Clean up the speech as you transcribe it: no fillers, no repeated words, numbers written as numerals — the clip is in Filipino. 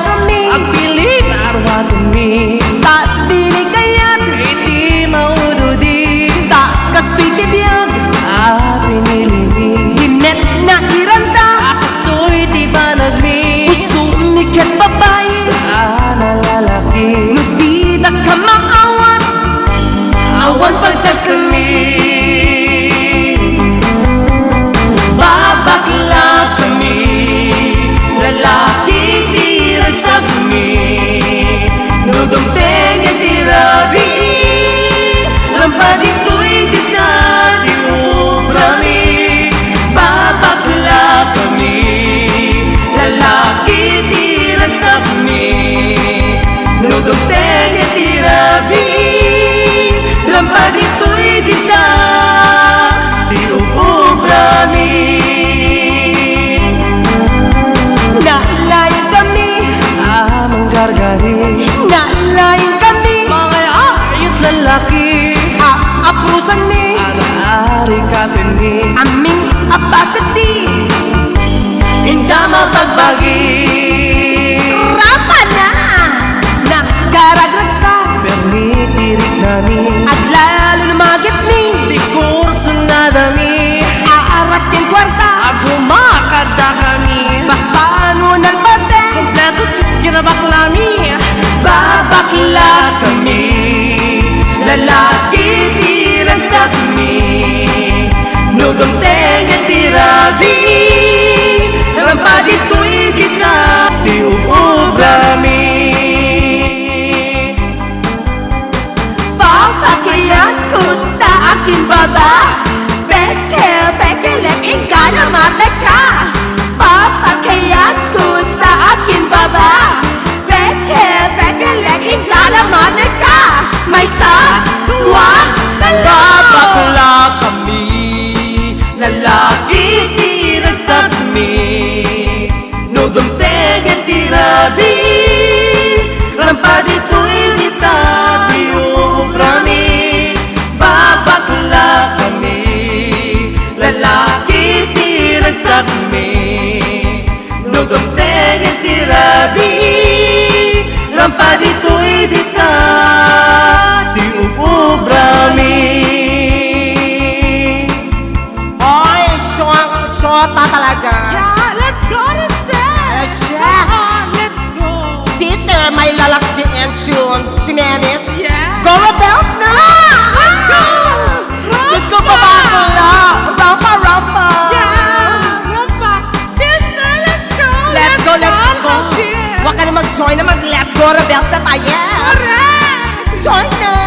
kami Agpilit arwatan mi Ta dili kayat Iti maududi Ta kastoy tibiyag Pinili mi Dinet na iranta Akasoy di banag mi Puso ni ket babay Sana lalaki No di da ka maawat Awan pagtagsan mi Babakla kami Lalaki tiran sa kami Nudumteng at tirabi Rampa dito'y kita di ubrami Babakla kami Lalaki tiran sa kami Nudumteng at tirabi Rampa dito'y kita di ubrami Nalayan kami Amang gargari Nalayan kami Mga ayot lalaki Aprusan mi Ari kapin ni Aming apasati Indama pagbagi Rapa na Nagkaragragsa Pernitirik nami At lalo lumagit mi Di kurso na dami Aarat yung kwarta Agumakada kami Basta ano nalbase Kompleto kinabakla mi Babakla kami Lalaki tirang sa kami Nudumteng at tirabi Rampa dito'y kita Di ubrami Papakayat kuta akin baba Bekelek ika na mateka Papakayat kuta akin baba Bekelek ika na mateka May sa tuwa Babakla kami Lalaki tirang sa kami Nudumteng at tirabi Rampa dito'y kita Di ubrami Babakla kami Lalaki tirang sa kami Nudumteng at tirabi Rampa dito'y kita Di ubrami Oy, shota talaga Yeah, let's go to dance. Yeah. Come on, let's go. Sister, may lalas di ang tune Chimenes Yeah. Go rebels na! Let's go. Let's go babakla Rampa, rampa Yeah, rumba. Sister, let's go. Let's go, let's all go of here. Huwag ka na mag-join na mag-let's go rebels na tayo Correct. Join na!